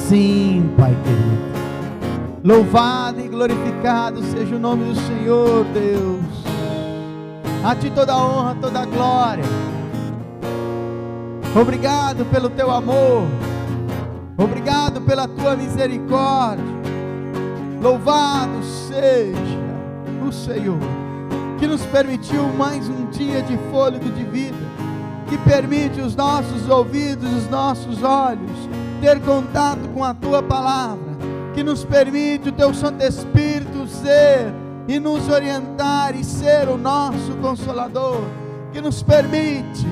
Sim, Pai querido. Louvado e glorificado seja o nome do Senhor, Deus. A Ti toda a honra, toda a glória. Obrigado pelo Teu amor. Obrigado pela Tua misericórdia. Louvado seja o Senhor, que nos permitiu mais um dia de fôlego de vida, que permite os nossos ouvidos, os nossos olhos ter contato com a Tua palavra, que nos permite o Teu Santo Espírito ser e nos orientar e ser o nosso Consolador, que nos permite,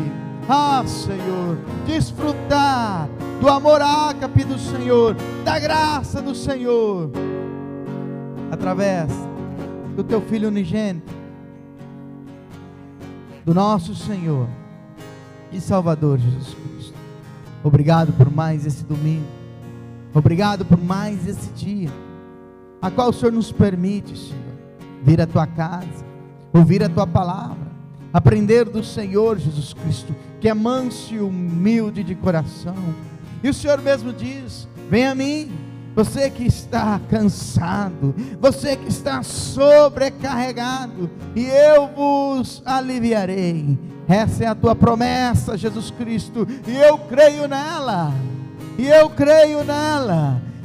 Senhor, desfrutar do amor ágape do Senhor, da graça do Senhor, através do Teu Filho unigênito, do nosso Senhor e Salvador Jesus Cristo. Obrigado por mais esse domingo, obrigado por mais esse dia, a qual o Senhor nos permite, Senhor, vir à Tua casa, ouvir a Tua palavra, aprender do Senhor Jesus Cristo, que é manso e humilde de coração. E o Senhor mesmo diz: vem a mim, você que está cansado, você que está sobrecarregado, e eu vos aliviarei. Essa é a Tua promessa, Jesus Cristo, e eu creio nela,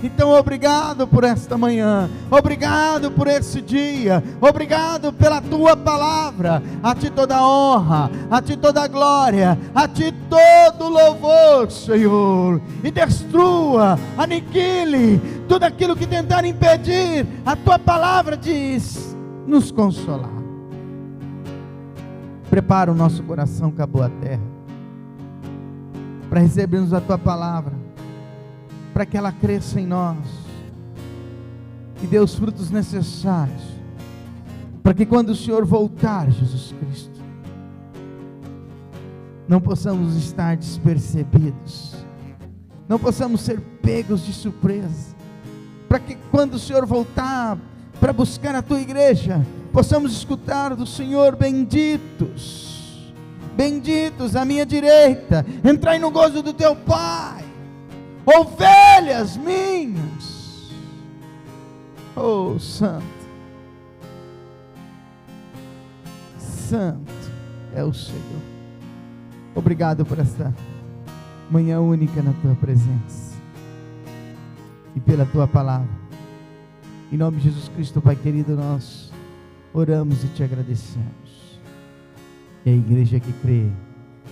Então obrigado por esta manhã, obrigado por esse dia, obrigado pela Tua palavra. A Ti toda a honra, a Ti toda a glória, a Ti todo louvor, Senhor. E destrua, aniquile tudo aquilo que tentar impedir a Tua palavra de nos consolar. Prepara o nosso coração com a boa terra, para recebermos a Tua palavra, para que ela cresça em nós e dê os frutos necessários, para que quando o Senhor voltar, Jesus Cristo, não possamos estar despercebidos, não possamos ser pegos de surpresa, para que quando o Senhor voltar para buscar a Tua igreja, possamos escutar do Senhor: benditos, benditos à minha direita, entrai no gozo do Teu Pai, ovelhas minhas. Oh, santo, santo é o Senhor. Obrigado por esta manhã única na Tua presença e pela Tua palavra. Em nome de Jesus Cristo, Pai querido, nós oramos e Te agradecemos. E a igreja que crê,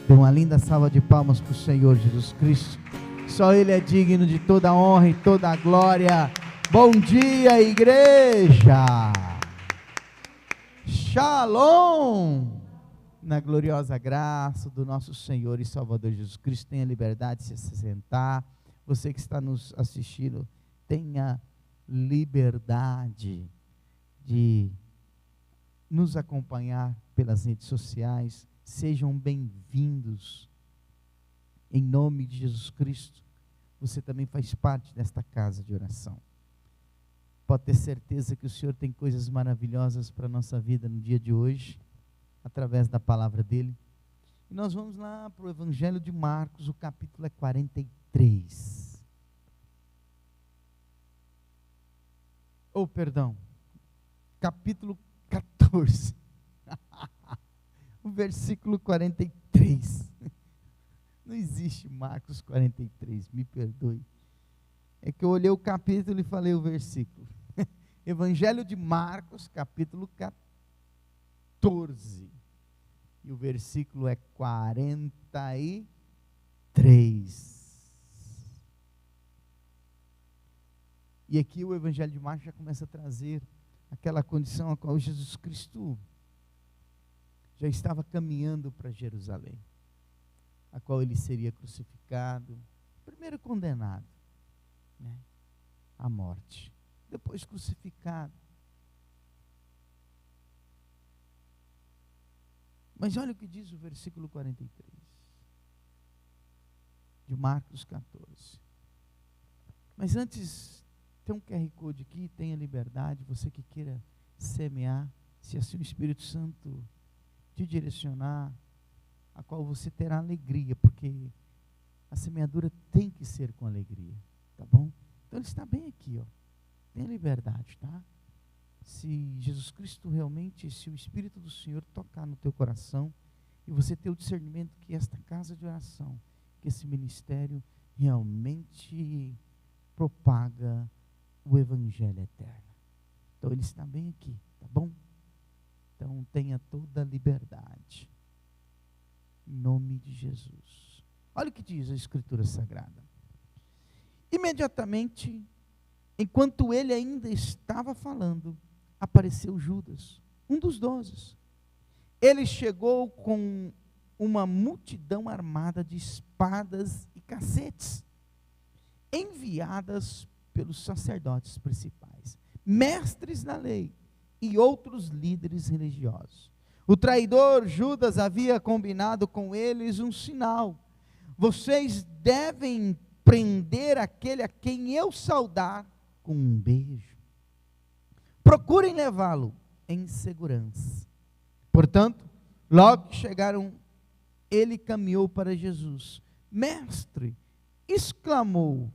dê uma linda salva de palmas para o Senhor Jesus Cristo. Só Ele é digno de toda a honra e toda a glória. Bom dia, igreja. Shalom. Na gloriosa graça do nosso Senhor e Salvador Jesus Cristo, tenha liberdade de se sentar. Você que está nos assistindo, tenha liberdade de nos acompanhar pelas redes sociais. Sejam bem-vindos. Em nome de Jesus Cristo, você também faz parte desta casa de oração. Pode ter certeza que o Senhor tem coisas maravilhosas para a nossa vida no dia de hoje, através da palavra dEle. E nós vamos lá para o Evangelho de Marcos, o capítulo é 43. Capítulo 14. O versículo 43. Não existe Marcos 43, me perdoe. É que eu olhei o capítulo e falei o versículo. Evangelho de Marcos, capítulo 14. E o versículo é 43. E aqui o Evangelho de Marcos já começa a trazer aquela condição a qual Jesus Cristo já estava caminhando para Jerusalém, a qual Ele seria crucificado, primeiro condenado, né, à morte, depois crucificado. Mas olha o que diz o versículo 43 de Marcos 14. Mas antes, tem um QR Code aqui, tenha liberdade, você que queira semear, se assim o Espírito Santo te direcionar, a qual você terá alegria, porque a semeadura tem que ser com alegria, tá bom? ele está bem aqui, ó. Tem liberdade, tá? Se Jesus Cristo realmente, se o Espírito do Senhor tocar no teu coração, e você ter o discernimento que esta casa de oração, que esse ministério realmente propaga o Evangelho eterno. Então ele está bem aqui, tá bom? Então tenha toda a liberdade. Em nome de Jesus. Olha o que diz a Escritura Sagrada. Imediatamente, enquanto ele ainda estava falando, apareceu Judas, um dos 12. Ele chegou com uma multidão armada de espadas e cacetes, enviadas pelos sacerdotes principais, mestres da lei e outros líderes religiosos. O traidor Judas havia combinado com eles um sinal: vocês devem prender aquele a quem eu saudar com um beijo. Procurem levá-lo em segurança. Portanto, logo que chegaram, ele caminhou para Jesus. Mestre, exclamou,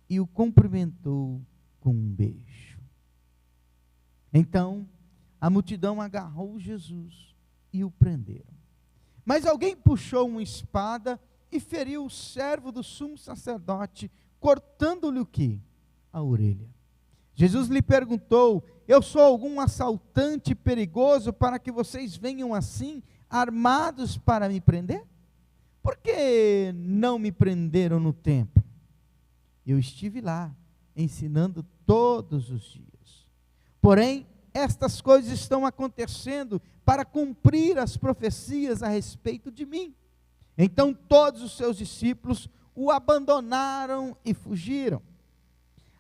e o cumprimentou com um beijo. Então, a multidão agarrou Jesus e o prenderam. Mas alguém puxou uma espada e feriu o servo do sumo sacerdote, cortando-lhe o quê? A orelha. Jesus lhe perguntou: eu sou algum assaltante perigoso para que vocês venham assim, armados para me prender? Por que não me prenderam no templo? Eu estive lá, ensinando todos os dias. Porém, estas coisas estão acontecendo para cumprir as profecias a respeito de mim. Então todos os seus discípulos o abandonaram e fugiram.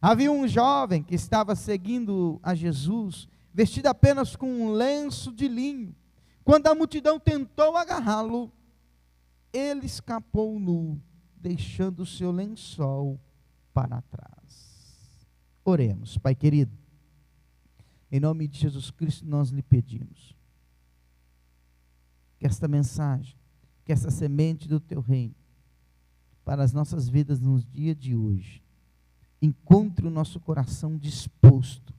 Havia um jovem que estava seguindo a Jesus, vestido apenas com um lenço de linho. Quando a multidão tentou agarrá-lo, ele escapou nu, deixando o seu lençol para trás. Oremos. Pai querido, em nome de Jesus Cristo nós lhe pedimos que esta mensagem, que essa semente do teu reino, para as nossas vidas nos dias de hoje, encontre o nosso coração disposto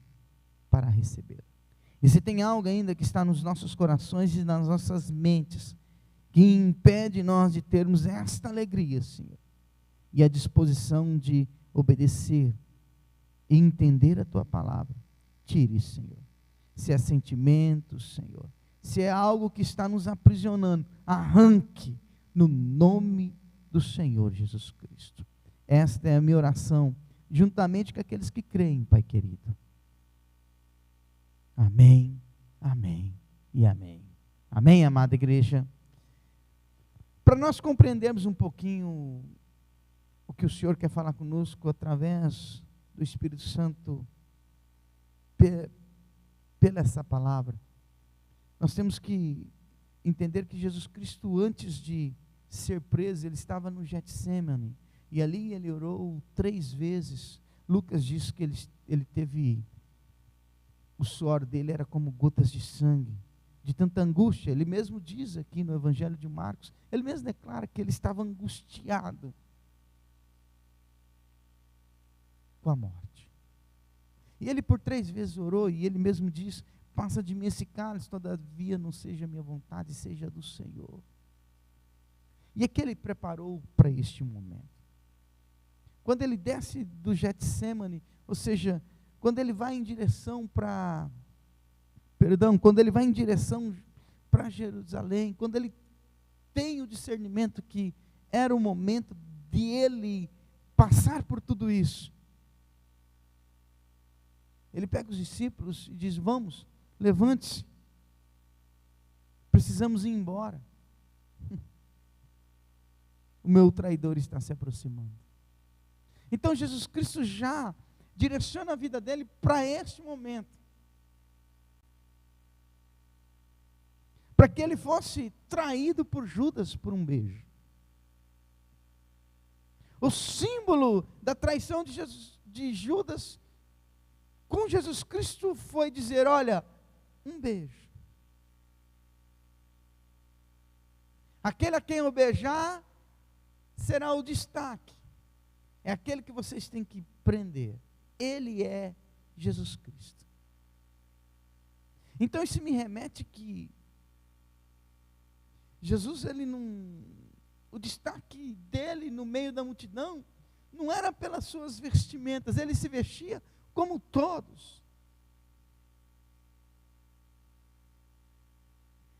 para receber. E se tem algo ainda que está nos nossos corações e nas nossas mentes, que impede nós de termos esta alegria, Senhor, e a disposição de obedecer e entender a tua palavra, tire, Senhor. Se é sentimento, Senhor, se é algo que está nos aprisionando, arranque no nome do Senhor Jesus Cristo. Esta é a minha oração, juntamente com aqueles que creem, Pai querido. Amém, amém e amém. Amém, amada igreja? Para nós compreendermos um pouquinho o que o Senhor quer falar conosco através do Espírito Santo, pela essa palavra, nós temos que entender que Jesus Cristo, antes de ser preso, ele estava no Getsêmani, e ali ele orou 3 vezes. Lucas diz que ele teve, o suor dele era como gotas de sangue, de tanta angústia. Ele mesmo diz aqui no Evangelho de Marcos, ele mesmo declara que ele estava angustiado com a morte. E ele por 3 vezes orou, e ele mesmo diz: passa de mim esse cálice, todavia não seja a minha vontade, seja a do Senhor. E é que ele preparou para este momento. Quando ele desce do Getsêmani, ou seja, quando ele vai em direção para Jerusalém, quando ele tem o discernimento que era o momento de ele passar por tudo isso, ele pega os discípulos e diz: vamos, levante-se, precisamos ir embora. O meu traidor está se aproximando. Então Jesus Cristo já direciona a vida dele para este momento, para que ele fosse traído por Judas por um beijo. O símbolo da traição de Judas com Jesus Cristo foi dizer: olha, um beijo. Aquele a quem eu beijar será o destaque. é aquele que vocês têm que prender. Ele é Jesus Cristo. Então isso me remete que Jesus, ele não, o destaque dele no meio da multidão não era pelas suas vestimentas, ele se vestia como todos.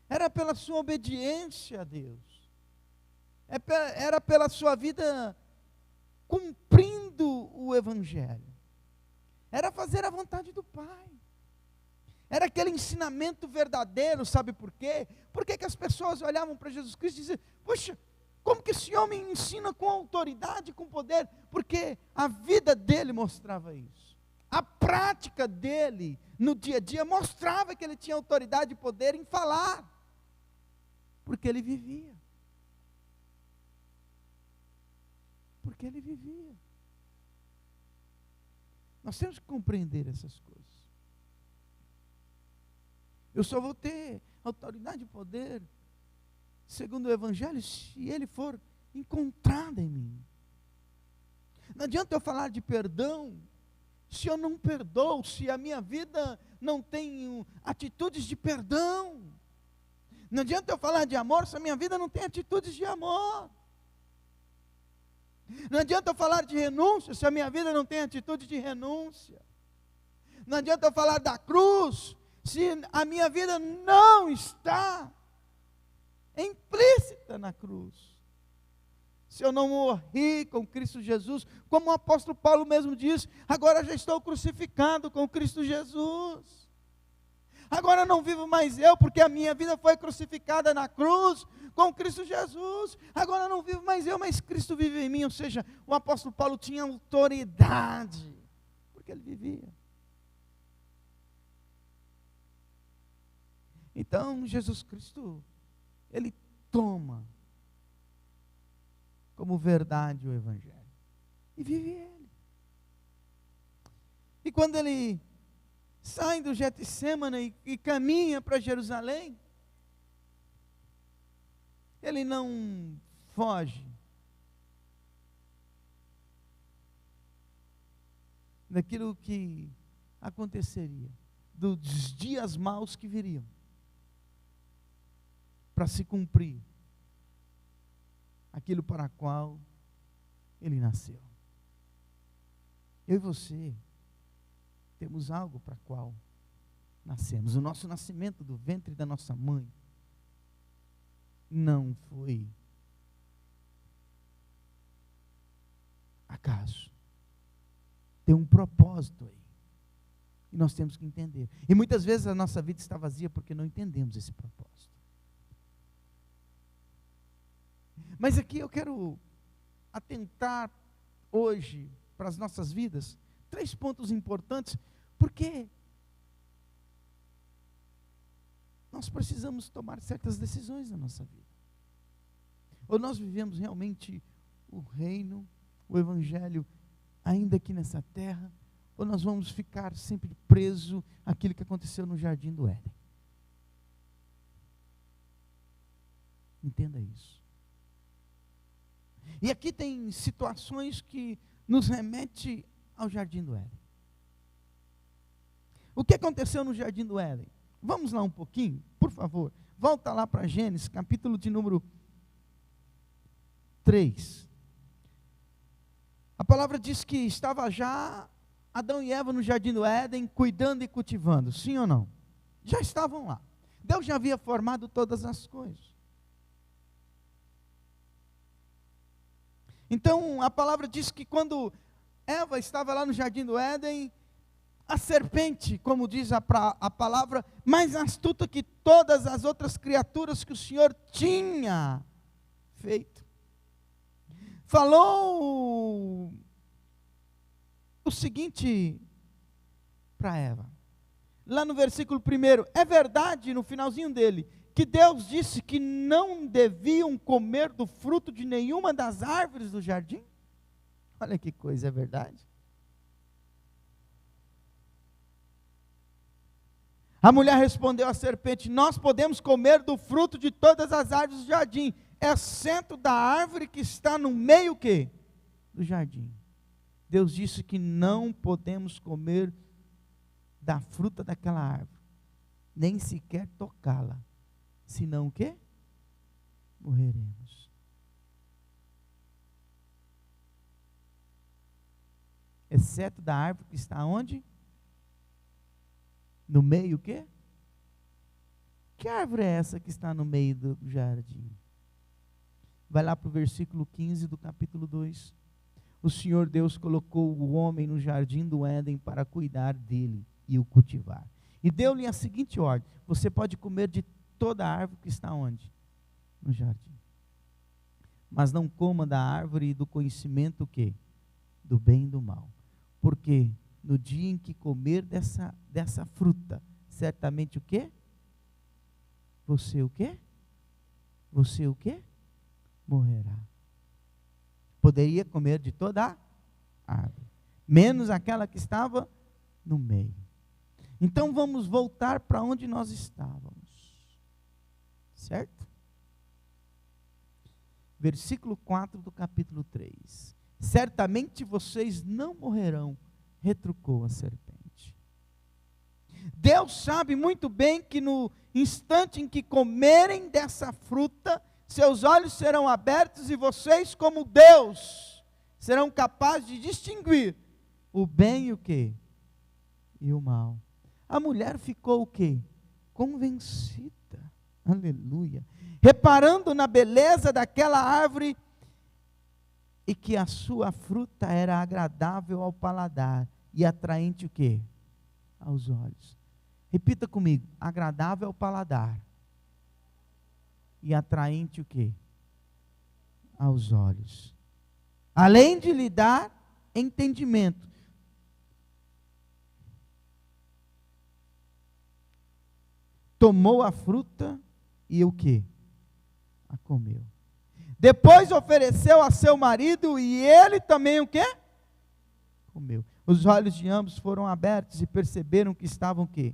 Era pela sua obediência a Deus. Era pela sua vida cumprindo o Evangelho. Era fazer a vontade do Pai. Era aquele ensinamento verdadeiro, sabe por quê? Por que as pessoas olhavam para Jesus Cristo e diziam, poxa, como que esse homem ensina com autoridade, com poder? Porque a vida dele mostrava isso. A prática dele, no dia a dia, mostrava que ele tinha autoridade e poder em falar. Porque ele vivia. Porque ele vivia. Nós temos que compreender essas coisas. Eu só vou ter autoridade e poder, segundo o Evangelho, se ele for encontrado em mim. Não adianta eu falar de perdão, se eu não perdoo, se a minha vida não tem atitudes de perdão. Não adianta eu falar de amor, se a minha vida não tem atitudes de amor. Não adianta eu falar de renúncia, se a minha vida não tem atitude de renúncia. Não adianta eu falar da cruz, se a minha vida não está implícita na cruz. Se eu não morri com Cristo Jesus, como o apóstolo Paulo mesmo diz, agora já estou crucificado com Cristo Jesus. Agora não vivo mais eu, porque a minha vida foi crucificada na cruz com Cristo Jesus. Agora não vivo mais eu, mas Cristo vive em mim. Ou seja, o apóstolo Paulo tinha autoridade, porque ele vivia. Então, Jesus Cristo, ele toma como verdade o Evangelho e vive ele. E quando ele sai do Getsêmani e caminha para Jerusalém, ele não foge daquilo que aconteceria, dos dias maus que viriam, para se cumprir aquilo para o qual ele nasceu. Eu e você temos algo para o qual nascemos. O nosso nascimento do ventre da nossa mãe não foi acaso. Tem um propósito aí. E nós temos que entender. E muitas vezes a nossa vida está vazia porque não entendemos esse propósito. Mas aqui eu quero atentar hoje para as nossas vidas 3 pontos importantes, porque nós precisamos tomar certas decisões na nossa vida. Ou nós vivemos realmente o reino, o Evangelho, ainda aqui nessa terra, ou nós vamos ficar sempre presos àquilo que aconteceu no Jardim do Éden. Entenda isso. E aqui tem situações que nos remetem ao Jardim do Éden. O que aconteceu no Jardim do Éden? Vamos lá um pouquinho, por favor. Volta lá para Gênesis, capítulo de número 3. A palavra diz que estava já Adão e Eva no Jardim do Éden, cuidando e cultivando, sim ou não? Já estavam lá. Deus já havia formado todas as coisas. Então, a palavra diz que quando Eva estava lá no Jardim do Éden, a serpente, como diz a palavra, mais astuta que todas as outras criaturas que o Senhor tinha feito, falou o seguinte para Eva, lá no versículo 1, é verdade, no finalzinho dele, que Deus disse que não deviam comer do fruto de nenhuma das árvores do jardim? Olha que coisa, é verdade. A mulher respondeu à serpente, nós podemos comer do fruto de todas as árvores do jardim, exceto da árvore que está no meio quê? Do jardim. Deus disse que não podemos comer da fruta daquela árvore, nem sequer tocá-la, senão o quê? Morreremos. Exceto da árvore que está onde? No meio o quê? Que árvore é essa que está no meio do jardim? Vai lá para o versículo 15 do capítulo 2. O Senhor Deus colocou o homem no jardim do Éden para cuidar dele e o cultivar. E deu-lhe a seguinte ordem: você pode comer de toda a árvore que está onde? No jardim. Mas não coma da árvore do conhecimento o quê? Do bem e do mal. Porque no dia em que comer dessa fruta, certamente o quê? Você o quê? Você o quê? Morrerá. Poderia comer de toda a árvore, menos aquela que estava no meio. Então vamos voltar para onde nós estávamos. Certo? Versículo 4 do capítulo 3. Certamente vocês não morrerão, retrucou a serpente. Deus sabe muito bem que no instante em que comerem dessa fruta, seus olhos serão abertos e vocês, como Deus, serão capazes de distinguir o bem e o quê? E o mal. A mulher ficou o quê? Convencida. Aleluia. Reparando na beleza daquela árvore e que a sua fruta era agradável ao paladar e atraente o quê? Aos olhos. Repita comigo: agradável ao paladar e atraente o quê? Aos olhos. Além de lhe dar entendimento. Tomou a fruta e o quê? A comeu. Depois ofereceu a seu marido e ele também o quê? Comeu. Os olhos de ambos foram abertos e perceberam que estavam o quê?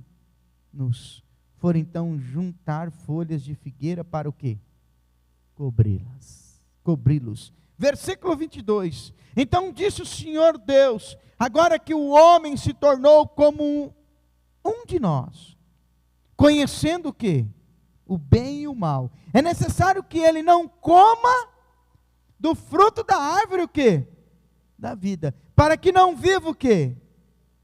Nus. Foram então juntar folhas de figueira para o quê? Cobri-los. Versículo 22. Então disse o Senhor Deus: agora que o homem se tornou como um de nós, conhecendo o quê? O bem e o mal, é necessário que ele não coma do fruto da árvore o quê? Da vida, para que não viva o quê?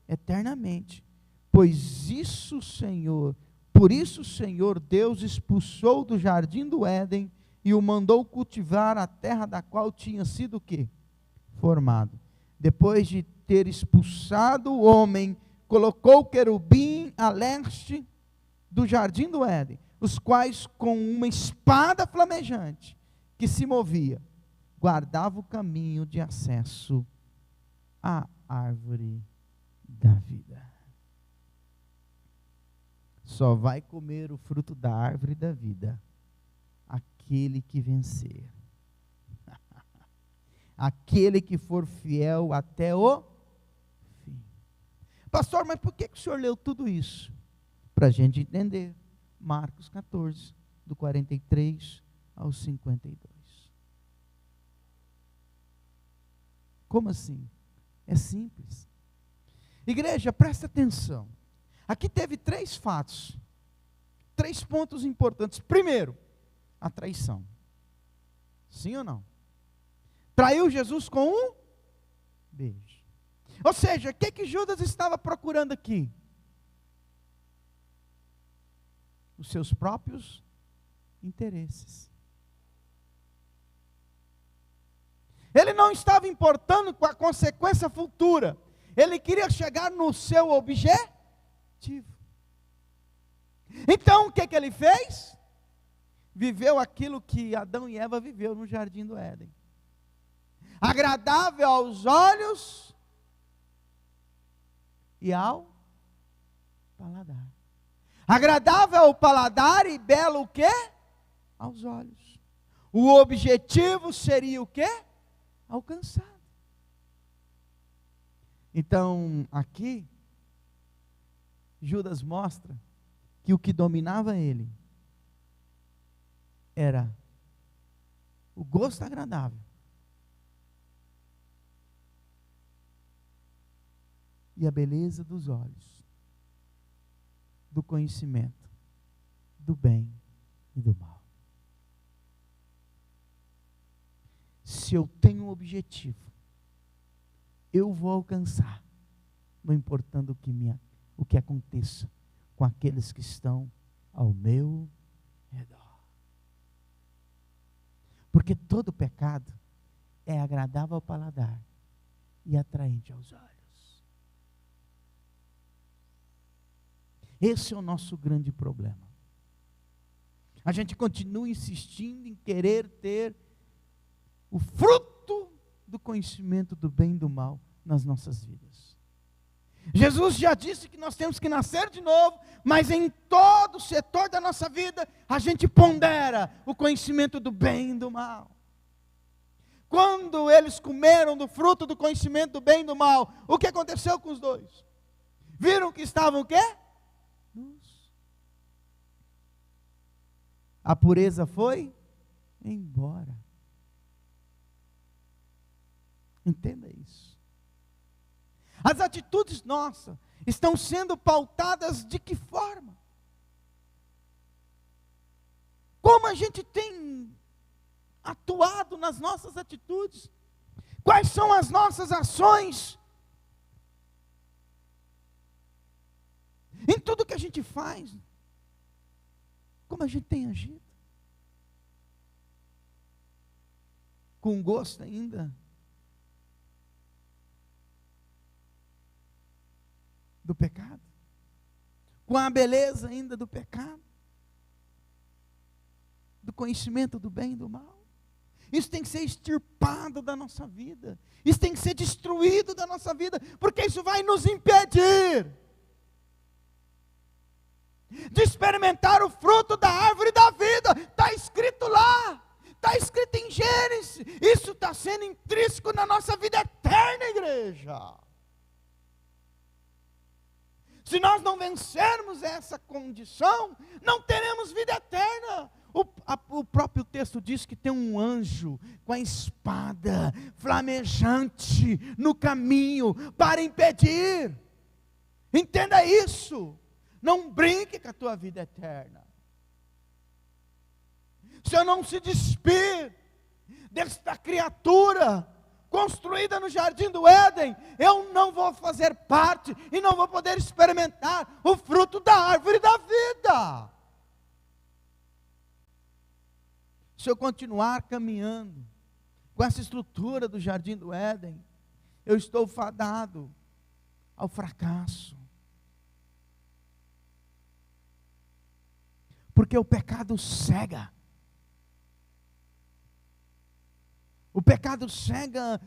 Eternamente. Por isso o Senhor Deus expulsou do jardim do Éden e o mandou cultivar a terra da qual tinha sido o quê? Formado. Depois de ter expulsado o homem, colocou o querubim a leste do jardim do Éden, os quais com uma espada flamejante que se movia, guardava o caminho de acesso à árvore da vida. Só vai comer o fruto da árvore da vida aquele que vencer. Aquele que for fiel até o fim. Pastor, mas por que o senhor leu tudo isso? Para a gente entender. Marcos 14, do 43 ao 52. Como assim? É simples. Igreja, presta atenção. Aqui teve 3 fatos, 3 pontos importantes. Primeiro, a traição. Sim ou não? Traiu Jesus com um beijo. Ou seja, o que Judas estava procurando aqui? Os seus próprios interesses. Ele não estava importando com a consequência futura. Ele queria chegar no seu objetivo. Então o que ele fez? Viveu aquilo que Adão e Eva viveu no jardim do Éden. Agradável aos olhos e ao paladar. Agradável ao paladar e belo o quê? Aos olhos. O objetivo seria o quê? Alcançado. Então, aqui, Judas mostra que o que dominava ele era o gosto agradável e a beleza dos olhos, do conhecimento, do bem e do mal. Se eu tenho um objetivo, eu vou alcançar, não importando o que aconteça com aqueles que estão ao meu redor. Porque todo pecado é agradável ao paladar e atraente aos olhos. Esse é o nosso grande problema. A gente continua insistindo em querer ter o fruto do conhecimento do bem e do mal nas nossas vidas. Jesus já disse que nós temos que nascer de novo, mas em todo o setor da nossa vida, a gente pondera o conhecimento do bem e do mal. Quando eles comeram do fruto do conhecimento do bem e do mal, o que aconteceu com os dois? Viram que estavam o quê? Nus. A pureza foi embora. Entenda isso. As atitudes nossas estão sendo pautadas de que forma? Como a gente tem atuado nas nossas atitudes? Quais são as nossas ações? Em tudo que a gente faz, como a gente tem agido? Com gosto ainda do pecado? Com a beleza ainda do pecado? Do conhecimento do bem e do mal? Isso tem que ser extirpado da nossa vida. Isso tem que ser destruído da nossa vida, porque isso vai nos impedir de experimentar o fruto da árvore da vida. Está escrito lá, está escrito em Gênesis. Isso está sendo intrínseco na nossa vida eterna, igreja. Se nós não vencermos essa condição, não teremos vida eterna. O próprio texto diz que tem um anjo com a espada flamejante no caminho para impedir. Entenda isso. Não brinque com a tua vida eterna. Se eu não se despir desta criatura construída no jardim do Éden, eu não vou fazer parte e não vou poder experimentar o fruto da árvore da vida. Se eu continuar caminhando com essa estrutura do jardim do Éden, eu estou fadado ao fracasso. Porque o pecado cega. O pecado cega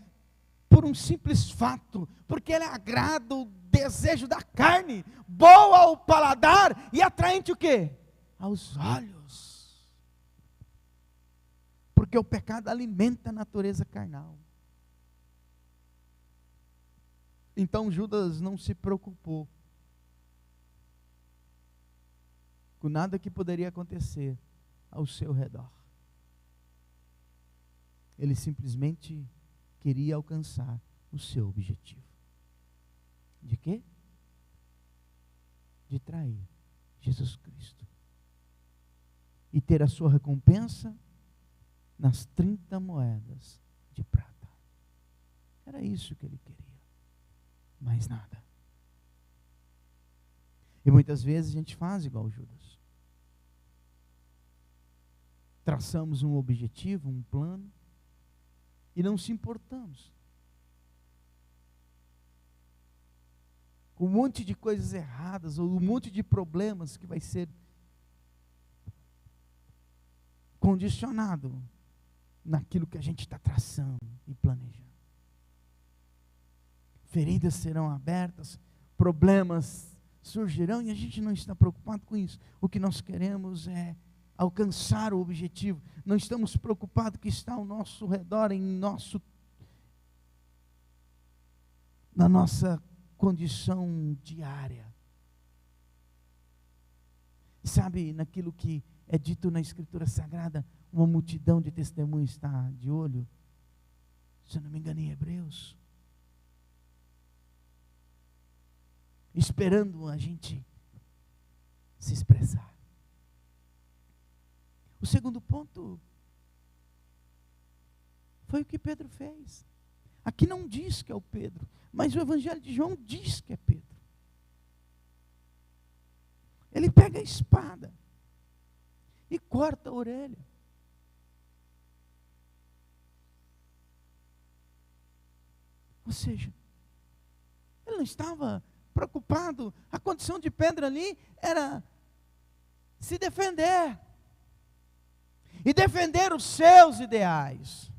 por um simples fato, porque ele agrada o desejo da carne, boa ao paladar e atraente o quê? Aos olhos. Porque o pecado alimenta a natureza carnal. Então Judas não se preocupou com nada que poderia acontecer ao seu redor. Ele simplesmente queria alcançar o seu objetivo. De quê? De trair Jesus Cristo. E ter a sua recompensa nas 30 moedas de prata. Era isso que ele queria. Mais nada. E muitas vezes a gente faz igual Judas. Traçamos um objetivo, um plano, e não se importamos com um monte de coisas erradas, ou um monte de problemas que vai ser condicionado naquilo que a gente está traçando e planejando. Feridas serão abertas, problemas surgirão e a gente não está preocupado com isso. O que nós queremos é alcançar o objetivo. Não estamos preocupados que está ao nosso redor, na nossa condição diária. Sabe, naquilo que é dito na Escritura Sagrada, uma multidão de testemunhos está de olho. Se eu não me engano, em Hebreus. esperando a gente se expressar. O segundo ponto foi o que Pedro fez. Aqui não diz que é o Pedro, mas o Evangelho de João diz que é Pedro. Ele pega a espada e corta a orelha. Ou seja, ele não estava preocupado. A condição de Pedro ali era se defender. E defender os seus ideais.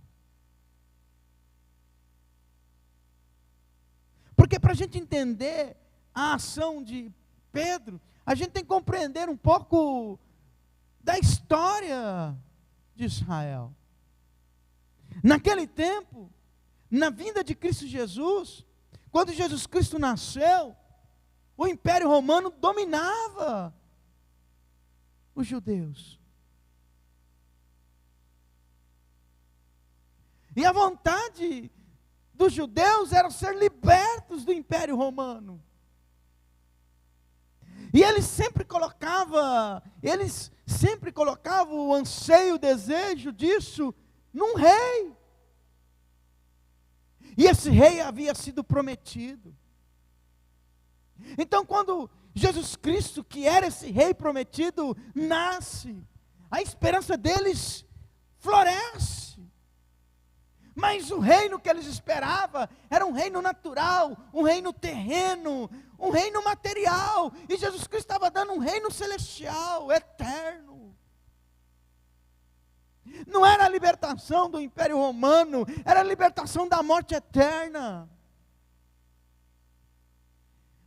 Porque para a gente entender a ação de Pedro, a gente tem que compreender um pouco da história de Israel. Naquele tempo, na vinda de Cristo Jesus, quando Jesus Cristo nasceu, o Império Romano dominava os judeus. E a vontade dos judeus era ser libertos do Império Romano. E eles sempre colocavam o anseio, o desejo disso num rei. E esse rei havia sido prometido. Então, quando Jesus Cristo, que era esse rei prometido, nasce, a esperança deles floresce. Mas o reino que eles esperavam era um reino natural, um reino terreno, um reino material. E Jesus Cristo estava dando um reino celestial, eterno. Não era a libertação do Império Romano, era a libertação da morte eterna.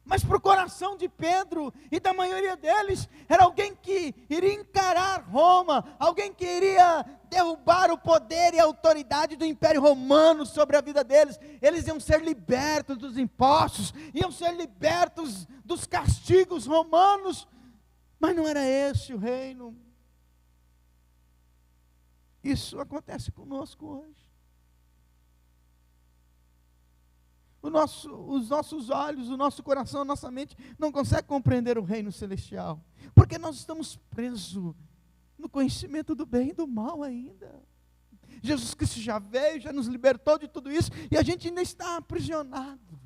Mas para o coração de Pedro e da maioria deles, era alguém que iria encarar Roma, alguém que iria derrubar o poder e a autoridade do Império Romano sobre a vida deles. Eles iam ser libertos dos impostos, iam ser libertos dos castigos romanos, mas não era esse o reino. Isso acontece conosco hoje. Os nossos olhos, o nosso coração, a nossa mente não consegue compreender o reino celestial, porque nós estamos presos no conhecimento do bem e do mal ainda. Jesus Cristo já veio, já nos libertou de tudo isso, e a gente ainda está aprisionado.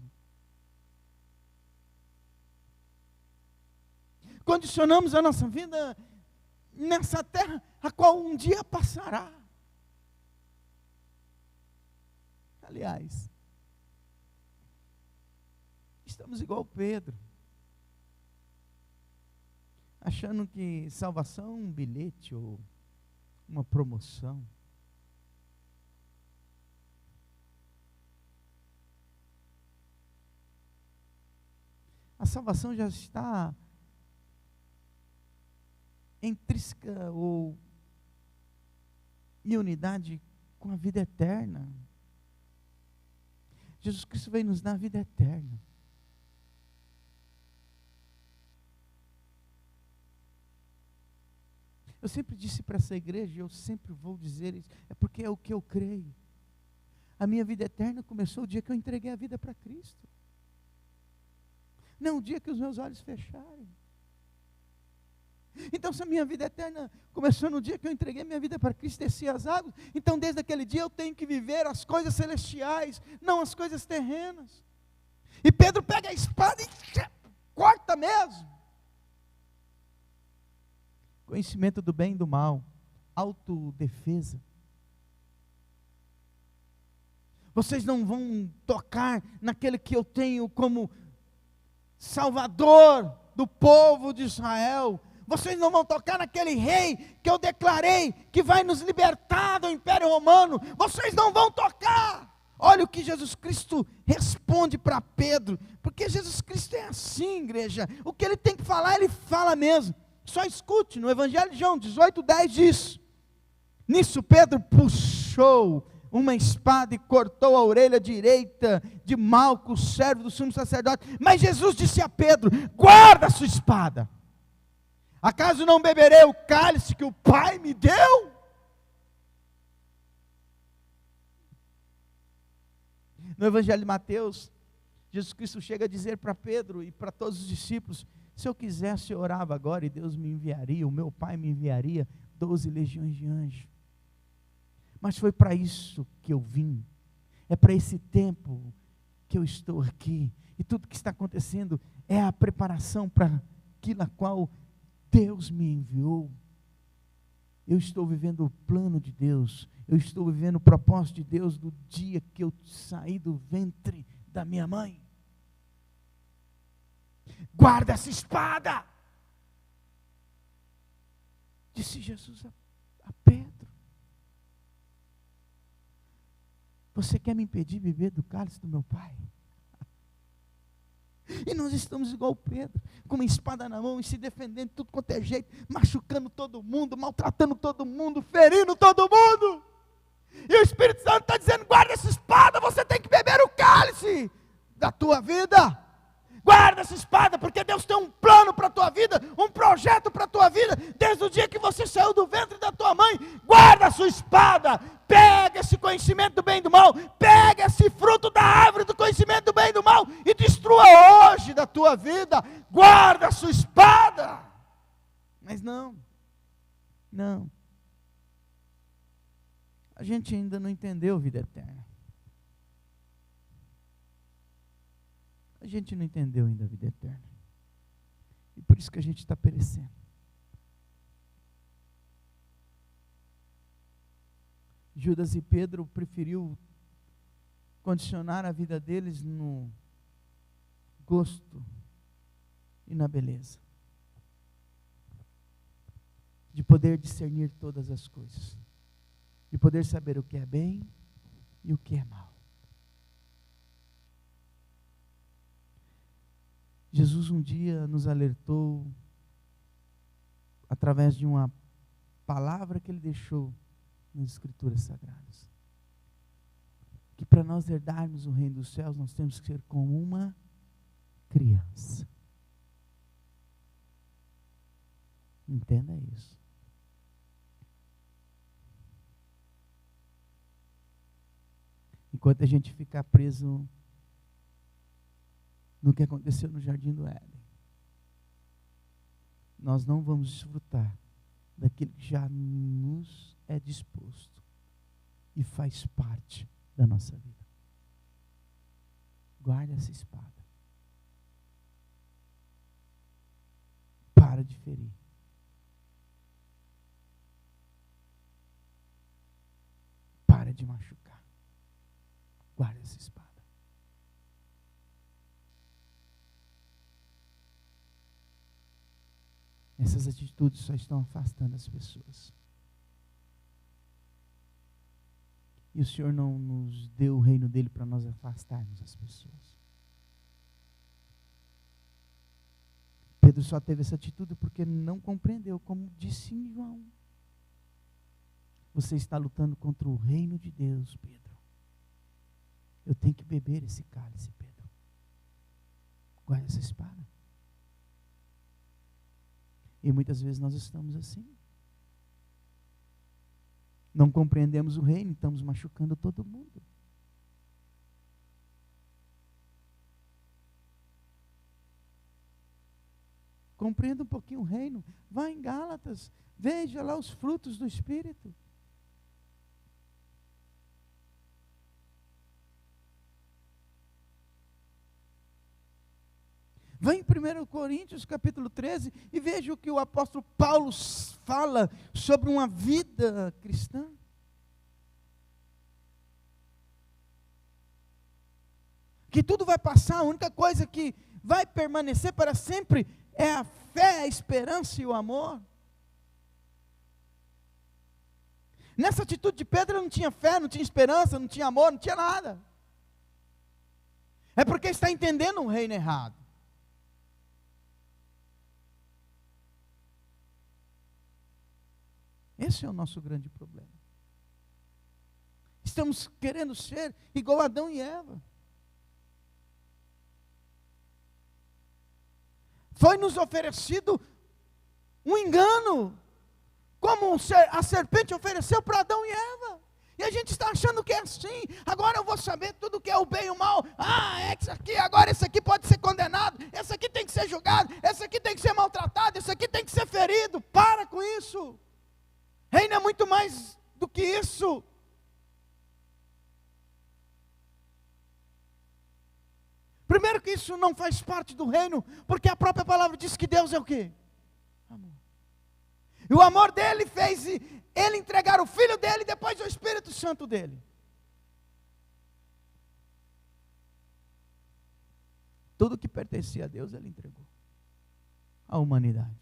Condicionamos a nossa vida nessa terra, a qual um dia passará. Aliás, estamos igual Pedro, achando que salvação é um bilhete ou uma promoção. A salvação já está intrínseca ou em unidade com a vida eterna. Jesus Cristo veio nos dar a vida eterna. Eu sempre disse para essa igreja, e eu sempre vou dizer isso, é porque é o que eu creio. A minha vida eterna começou o dia que eu entreguei a vida para Cristo. Não o dia que os meus olhos fecharem. Então, se a minha vida eterna começou no dia que eu entreguei minha vida para Cristo, desci as águas, então desde aquele dia eu tenho que viver as coisas celestiais, não as coisas terrenas. E Pedro pega a espada e corta mesmo. Conhecimento do bem e do mal, autodefesa. Vocês não vão tocar naquele que eu tenho como Salvador do povo de Israel. Vocês não vão tocar naquele rei que eu declarei que vai nos libertar do Império Romano. Vocês não vão tocar. Olha o que Jesus Cristo responde para Pedro. Porque Jesus Cristo é assim, igreja. O que ele tem que falar, ele fala mesmo. Só escute, no Evangelho de João 18:10 diz: nisso Pedro puxou uma espada e cortou a orelha direita de Malco, servo do sumo sacerdote. Mas Jesus disse a Pedro: guarda a sua espada. Acaso não beberei o cálice que o Pai me deu? No Evangelho de Mateus, Jesus Cristo chega a dizer para Pedro e para todos os discípulos: se eu quisesse, eu orava agora e Deus me enviaria, o meu Pai me enviaria 12 legiões de anjos. Mas foi para isso que eu vim, é para esse tempo que eu estou aqui, e tudo que está acontecendo é a preparação para aquilo a qual Deus me enviou. Eu estou vivendo o plano de Deus, eu estou vivendo o propósito de Deus do dia que eu saí do ventre da minha mãe. Guarda essa espada, disse Jesus a Pedro. Você quer me impedir de beber do cálice do meu Pai? E nós estamos igual Pedro, com uma espada na mão e se defendendo de tudo quanto é jeito, machucando todo mundo, maltratando todo mundo, ferindo todo mundo. E o Espírito Santo está dizendo: guarda essa espada, você tem que beber o cálice da tua vida. Guarda essa espada, porque Deus tem um plano para a tua vida, um projeto para a tua vida, desde o dia que você saiu do ventre da tua mãe. Guarda a sua espada, pega esse conhecimento do bem e do mal, pega esse fruto da árvore do conhecimento do bem e do mal, e destrua hoje da tua vida. Guarda a sua espada. Mas não, a gente ainda não entendeu vida eterna. A gente não entendeu ainda a vida eterna. E por isso que a gente está perecendo. Judas e Pedro preferiu condicionar a vida deles no gosto e na beleza, de poder discernir todas as coisas, de poder saber o que é bem e o que é mal. Jesus um dia nos alertou, através de uma palavra que Ele deixou nas Escrituras Sagradas, que para nós herdarmos o reino dos céus, nós temos que ser como uma criança. Entenda isso. Enquanto a gente ficar preso no que aconteceu no Jardim do Éden, nós não vamos desfrutar daquilo que já nos é disposto e faz parte da nossa vida. Guarde essa espada. Para de ferir. Para de machucar. Guarde essa espada. Essas atitudes só estão afastando as pessoas. E o Senhor não nos deu o reino dele para nós afastarmos as pessoas. Pedro só teve essa atitude porque não compreendeu, como disse em João. Você está lutando contra o reino de Deus, Pedro. Eu tenho que beber esse cálice, Pedro. Guarda essa espada. E muitas vezes nós estamos assim. Não compreendemos o reino e estamos machucando todo mundo. Compreenda um pouquinho o reino. Vá em Gálatas, veja lá os frutos do Espírito. Vá em 1 Coríntios capítulo 13 e veja o que o apóstolo Paulo fala sobre uma vida cristã. Que tudo vai passar, a única coisa que vai permanecer para sempre é a fé, a esperança e o amor. Nessa atitude de Pedro, ele não tinha fé, não tinha esperança, não tinha amor, não tinha nada. É porque está entendendo um reino errado. Esse é o nosso grande problema. Estamos querendo ser igual a Adão e Eva. Foi nos oferecido um engano, como a serpente ofereceu para Adão e Eva. E a gente está achando que é assim. Agora eu vou saber tudo que é o bem e o mal. É isso aqui, agora esse aqui pode ser condenado. Esse aqui tem que ser julgado. Esse aqui tem que ser maltratado. Esse aqui tem que ser ferido. Para com isso. Reino é muito mais do que isso. Primeiro que isso não faz parte do reino, porque a própria palavra diz que Deus é o quê? Amor. E o amor dele fez ele entregar o Filho dele e depois o Espírito Santo dele. Tudo que pertencia a Deus ele entregou à humanidade.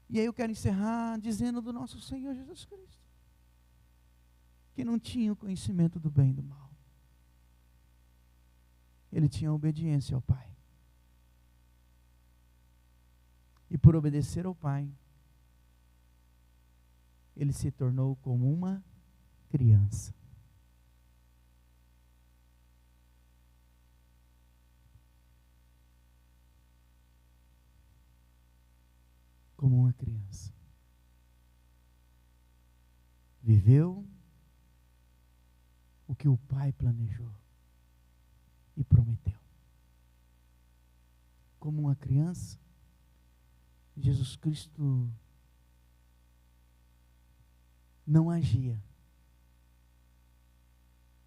E aí eu quero encerrar dizendo do nosso Senhor Jesus Cristo, que não tinha o conhecimento do bem e do mal. Ele tinha obediência ao Pai. E por obedecer ao Pai, ele se tornou como uma criança. Como uma criança. Viveu o que o Pai planejou e prometeu. Como uma criança, Jesus Cristo não agia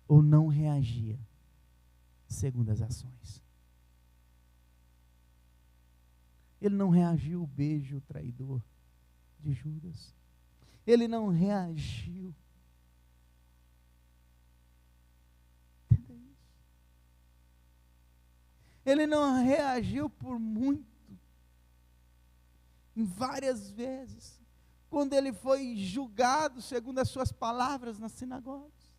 ou não reagia segundo as ações. Ele não reagiu ao beijo traidor de Judas. Ele não reagiu. Entenda isso. Ele não reagiu por muito. Em várias vezes, quando ele foi julgado segundo as suas palavras nas sinagogas.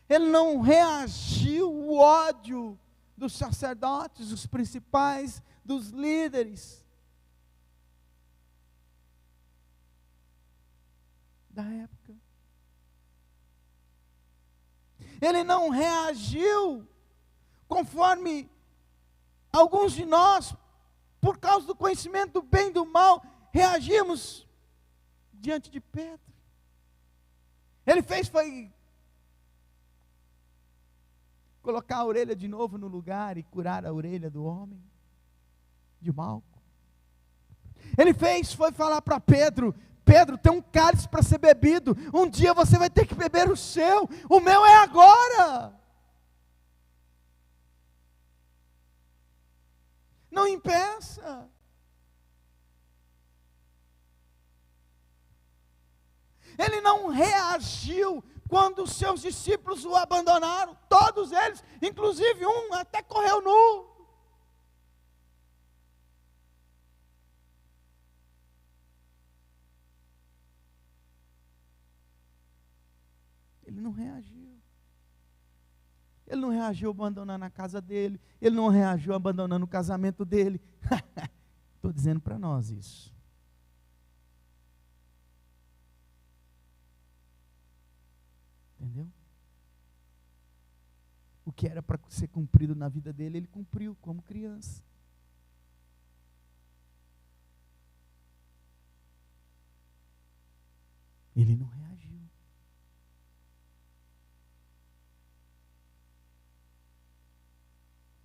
Ele não reagiu ao ódio dos sacerdotes, dos principais, dos líderes da época. Ele não reagiu conforme alguns de nós, por causa do conhecimento do bem e do mal, reagimos diante de Pedro. Ele foi colocar a orelha de novo no lugar e curar a orelha do homem de Malco. Ele foi falar para Pedro: Pedro, tem um cálice para ser bebido, um dia você vai ter que beber o seu, o meu é agora. Não impeça. Ele não reagiu quando os seus discípulos o abandonaram, todos eles, inclusive um até correu nu. Ele não reagiu. Ele não reagiu abandonando a casa dele. Ele não reagiu abandonando o casamento dele. Estou dizendo para nós isso. Entendeu? O que era para ser cumprido na vida dele, ele cumpriu como criança. Ele não reagiu.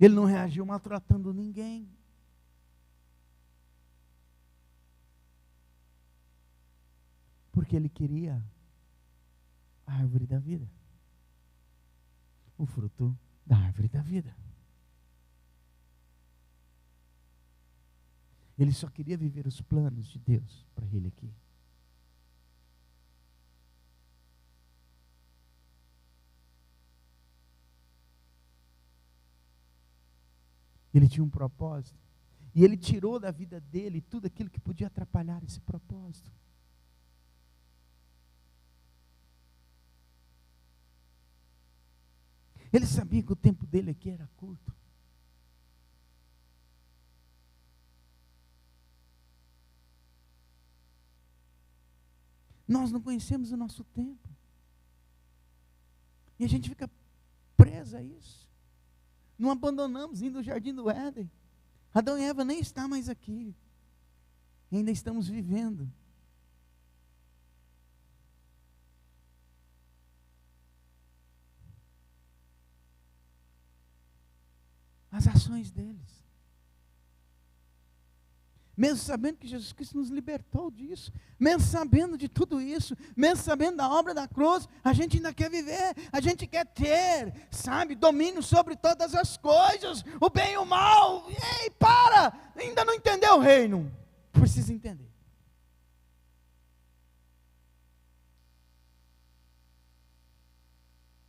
Ele não reagiu maltratando ninguém. Porque ele queria a árvore da vida. O fruto da árvore da vida. Ele só queria viver os planos de Deus para ele aqui. Ele tinha um propósito. E ele tirou da vida dele tudo aquilo que podia atrapalhar esse propósito. Ele sabia que o tempo dele aqui era curto. Nós não conhecemos o nosso tempo. E a gente fica preso a isso. Não abandonamos indo ao jardim do Éden. Adão e Eva nem estão mais aqui. E ainda estamos vivendo as ações deles. Mesmo sabendo que Jesus Cristo nos libertou disso, mesmo sabendo de tudo isso, mesmo sabendo da obra da cruz, a gente ainda quer viver, a gente quer ter, sabe, domínio sobre todas as coisas, o bem e o mal. Ei, para! Ainda não entendeu o reino? Precisa entender.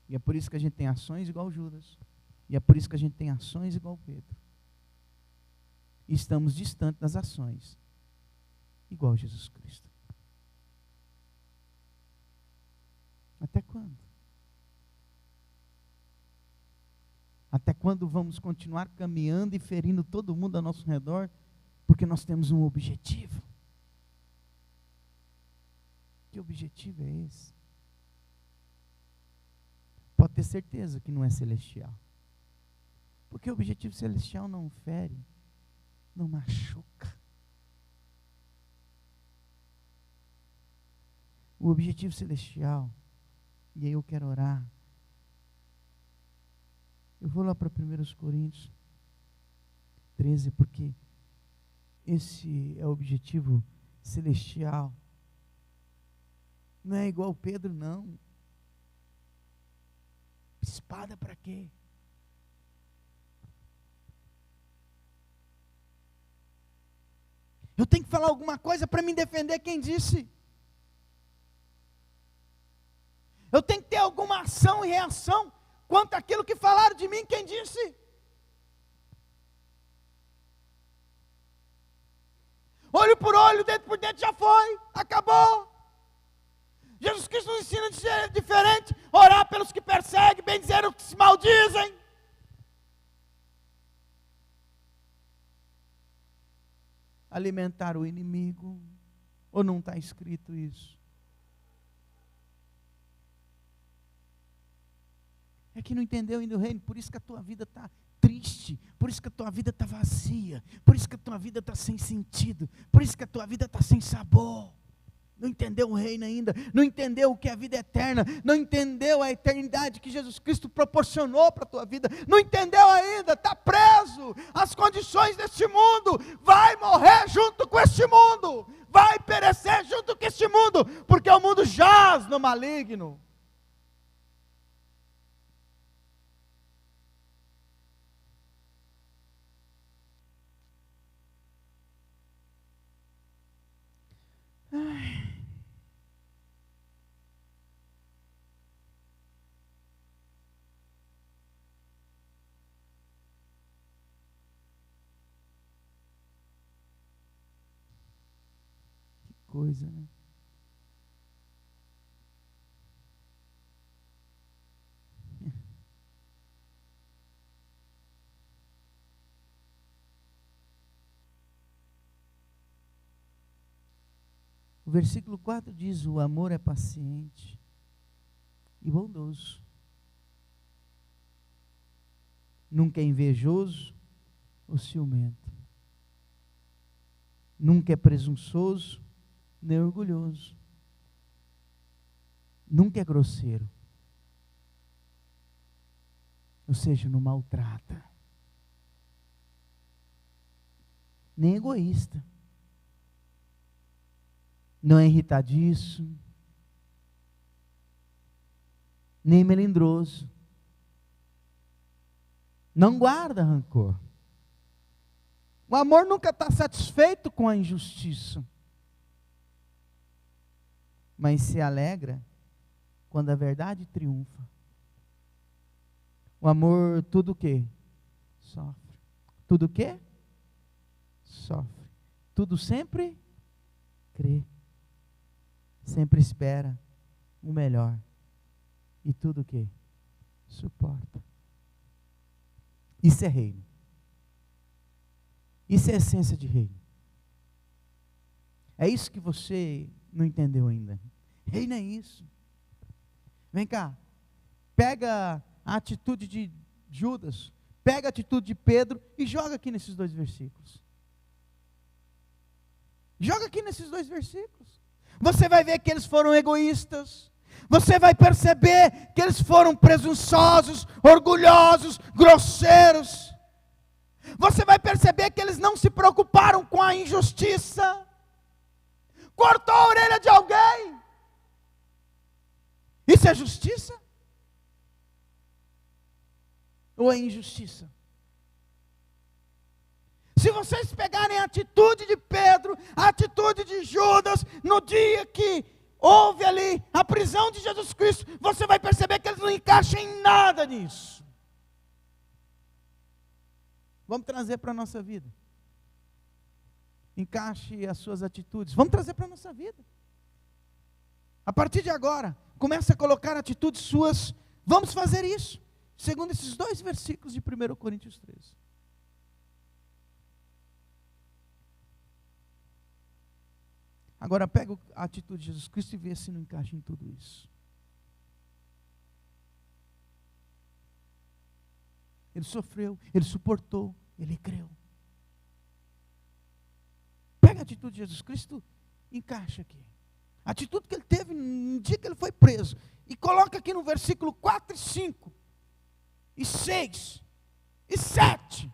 E é por isso que a gente tem ações igual Judas. E é por isso que a gente tem ações igual Pedro. E estamos distantes das ações, igual Jesus Cristo. Até quando? Até quando vamos continuar caminhando e ferindo todo mundo ao nosso redor, porque nós temos um objetivo? Que objetivo é esse? Pode ter certeza que não é celestial. Porque o objetivo celestial não fere, não machuca. O objetivo celestial, e aí eu quero orar. Eu vou lá para 1 Coríntios 13, porque esse é o objetivo celestial. Não é igual Pedro, não. Espada para quê? Eu tenho que falar alguma coisa para me defender, quem disse? Eu tenho que ter alguma ação e reação quanto àquilo que falaram de mim, quem disse? Olho por olho, dentro por dentro, já foi, acabou. Jesus Cristo nos ensina de ser diferente, orar pelos que perseguem, bendizer os que se maldizem. Alimentar o inimigo, ou não está escrito isso? É que não entendeu ainda o reino, por isso que a tua vida está triste, por isso que a tua vida está vazia, por isso que a tua vida está sem sentido, por isso que a tua vida está sem sabor. Não entendeu o reino ainda, não entendeu o que é a vida eterna, não entendeu a eternidade que Jesus Cristo proporcionou para a tua vida, não entendeu ainda, está preso às condições deste mundo, vai morrer junto com este mundo, vai perecer junto com este mundo, porque o mundo jaz no maligno. Coisa, né? O versículo 4 diz: o amor é paciente e bondoso, nunca é invejoso ou ciumento, nunca é presunçoso nem orgulhoso, nunca é grosseiro, ou seja, não maltrata, nem egoísta, não é irritadiço, nem melindroso, não guarda rancor. O amor nunca está satisfeito com a injustiça, mas se alegra quando a verdade triunfa. O amor tudo o quê? Sofre. Tudo o quê? Sofre. Tudo sempre crê. Sempre espera o melhor. E tudo o quê? Suporta. Isso é reino. Isso é a essência de reino. É isso que você não entendeu ainda. Reino é isso. Vem cá. Pega a atitude de Judas, pega a atitude de Pedro e joga aqui nesses dois versículos. Joga aqui nesses dois versículos. Você vai ver que eles foram egoístas. Você vai perceber que eles foram presunçosos, orgulhosos, grosseiros. Você vai perceber que eles não se preocuparam com a injustiça. Cortou a orelha de alguém. Isso é justiça? Ou é injustiça? Se vocês pegarem a atitude de Pedro, a atitude de Judas, no dia que houve ali a prisão de Jesus Cristo, você vai perceber que eles não encaixam em nada nisso. Vamos trazer para a nossa vida. Encaixe as suas atitudes. Vamos trazer para a nossa vida. A partir de agora, comece a colocar atitudes suas. Vamos fazer isso, segundo esses 2 versículos de 1 Coríntios 13. Agora pega a atitude de Jesus Cristo e vê se não encaixa em tudo isso. Ele sofreu, ele suportou, ele creu. Pega a atitude de Jesus Cristo e encaixa aqui. A atitude que ele teve no dia que ele foi preso. E coloca aqui no versículo 4 e 5. E 6. E 7.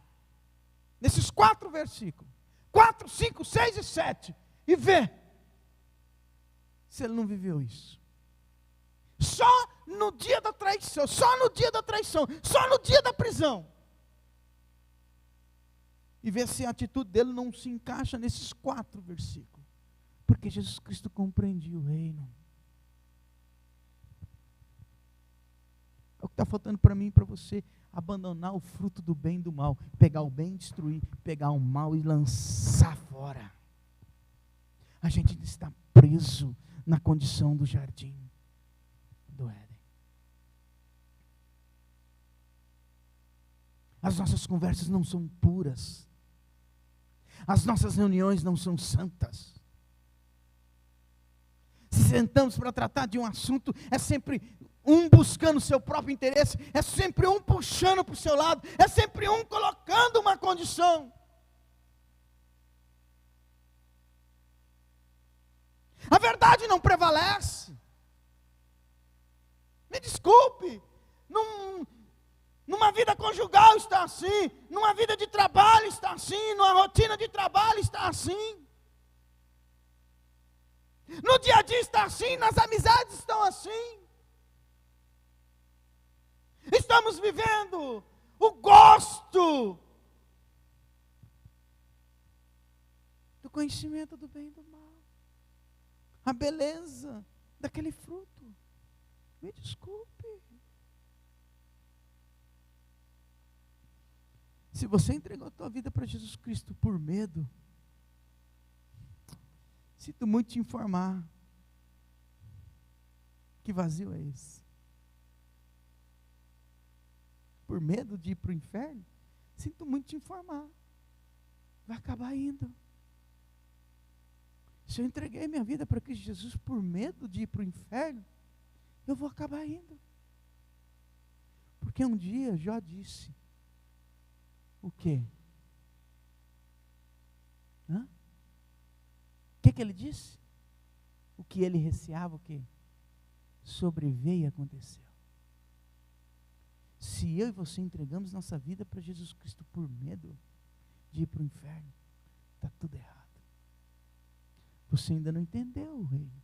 Nesses 4 versículos. 4, 5, 6 e 7. E vê se ele não viveu isso. Só no dia da traição, só no dia da traição, só no dia da prisão. E ver se a atitude dele não se encaixa nesses 4 versículos. Porque Jesus Cristo compreendia o reino. É o que está faltando para mim e para você. Abandonar o fruto do bem e do mal. Pegar o bem e destruir. Pegar o mal e lançar fora. A gente está preso na condição do jardim do Éden. As nossas conversas não são puras. As nossas reuniões não são santas. Se sentamos para tratar de um assunto, é sempre um buscando o seu próprio interesse, é sempre um puxando para o seu lado, é sempre um colocando uma condição. A verdade não prevalece. Me desculpe, numa vida conjugal está assim, numa vida de trabalho está assim, numa rotina de trabalho está assim. No dia a dia está assim, nas amizades estão assim. Estamos vivendo o gosto do conhecimento do bem e do mal. A beleza daquele fruto. Me desculpe. Se você entregou a tua vida para Jesus Cristo por medo, sinto muito te informar. Que vazio é esse? Por medo de ir para o inferno? Sinto muito te informar. Vai acabar indo. Se eu entreguei minha vida para Cristo Jesus por medo de ir para o inferno, eu vou acabar indo. Porque um dia Jó disse, o quê? O que ele disse? O que ele receava, o quê? Sobreveio e aconteceu. Se eu e você entregamos nossa vida para Jesus Cristo por medo de ir para o inferno, está tudo errado. Você ainda não entendeu o reino.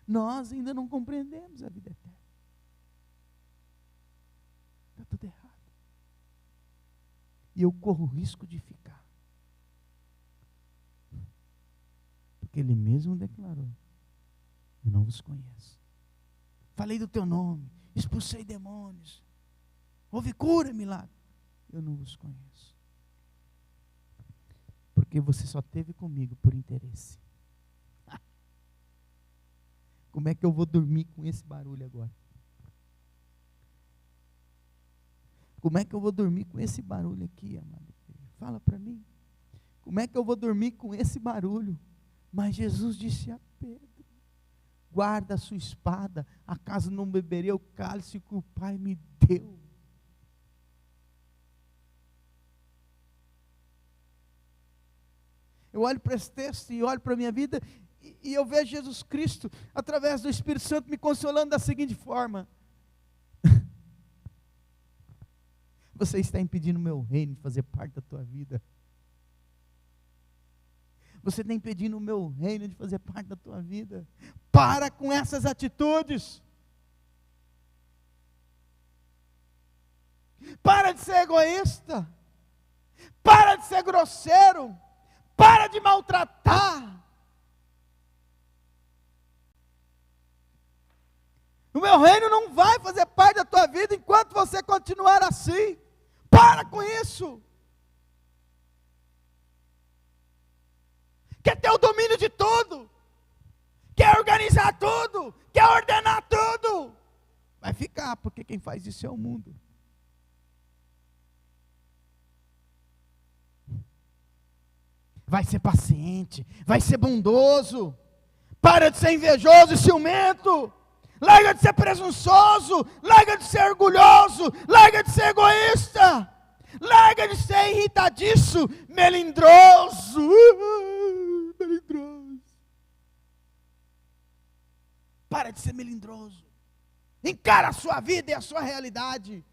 Nós ainda não compreendemos a vida eterna. Está tudo errado. E eu corro o risco de ficar. Porque Ele mesmo declarou, eu não vos conheço. Falei do teu nome, expulsei demônios, houve cura, milagre. Eu não vos conheço. Porque você só esteve comigo por interesse. Como é que eu vou dormir com esse barulho agora? Como é que eu vou dormir com esse barulho aqui, amado? Fala para mim. Como é que eu vou dormir com esse barulho? Mas Jesus disse a Pedro, guarda a sua espada, acaso não beberei o cálice que o Pai me deu. Eu olho para esse texto e olho para a minha vida e eu vejo Jesus Cristo, através do Espírito Santo, me consolando da seguinte forma: Você está impedindo o meu reino de fazer parte da tua vida. Você está impedindo o meu reino de fazer parte da tua vida. Para com essas atitudes. Para de ser egoísta. Para de ser grosseiro. Para de maltratar. O meu reino não vai fazer parte da tua vida enquanto você continuar assim. Para com isso. Quer ter o domínio de tudo. Quer organizar tudo. Quer ordenar tudo. Vai ficar, porque quem faz isso é o mundo. Vai ser paciente. Vai ser bondoso. Para de ser invejoso e ciumento. Larga de ser presunçoso. Larga de ser orgulhoso. Larga de ser egoísta. Larga de ser irritadiço, melindroso. Melindroso. Para de ser melindroso. Encara a sua vida e a sua realidade.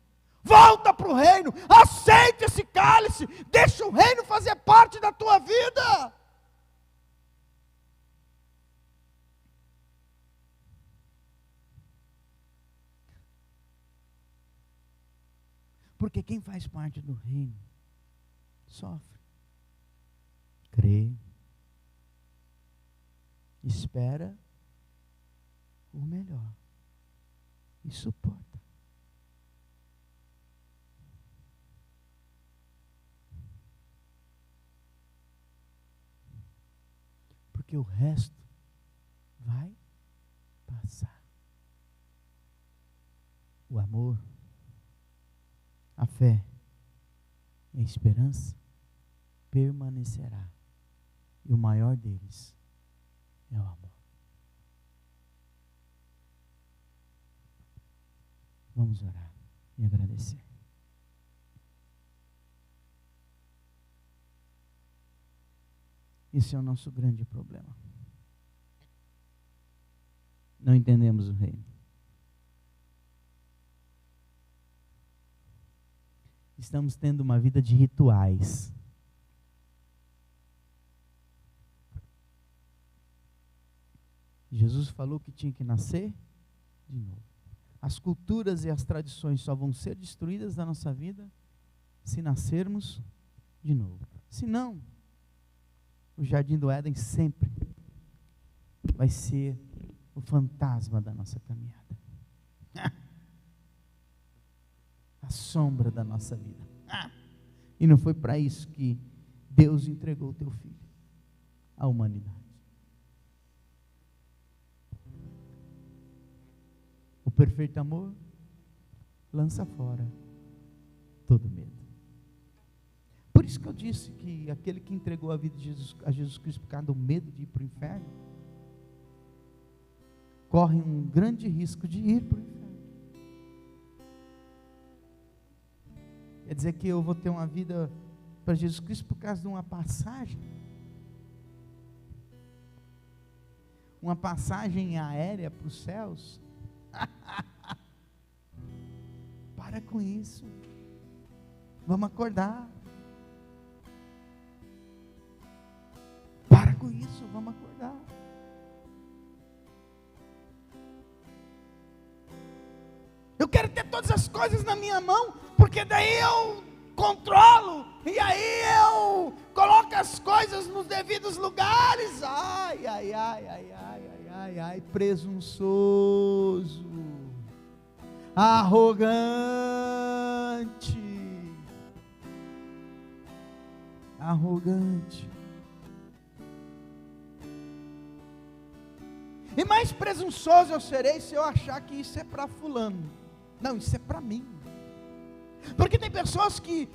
Volta para o reino. Aceita esse cálice. Deixa o reino fazer parte da tua vida. Porque quem faz parte do reino sofre, crê, espera o melhor e suporta. Porque o resto vai passar. O amor, a fé e a esperança permanecerá. E o maior deles é o amor. Vamos orar e agradecer. Esse é o nosso grande problema. Não entendemos o reino. Estamos tendo uma vida de rituais. Jesus falou que tinha que nascer de novo. As culturas e as tradições só vão ser destruídas da nossa vida se nascermos de novo. Se não, o jardim do Éden sempre vai ser o fantasma da nossa caminhada. A sombra da nossa vida. E não foi para isso que Deus entregou o teu filho à humanidade. O perfeito amor lança fora todo medo. Por isso que eu disse que aquele que entregou a vida de a Jesus Cristo por causa do medo de ir para o inferno, corre um grande risco de ir para o inferno. Quer dizer que eu vou ter uma vida para Jesus Cristo por causa de uma passagem? Uma passagem aérea para os céus? Para com isso. Vamos acordar. Para com isso, vamos acordar. Eu quero ter todas as coisas na minha mão, porque daí eu controlo, e aí eu coloco as coisas nos devidos lugares. Ai, ai, ai, ai, ai, ai, ai, ai, presunçoso, arrogante, arrogante. E mais presunçoso eu serei se eu achar que isso é para fulano. Não, isso é para mim. Porque tem pessoas que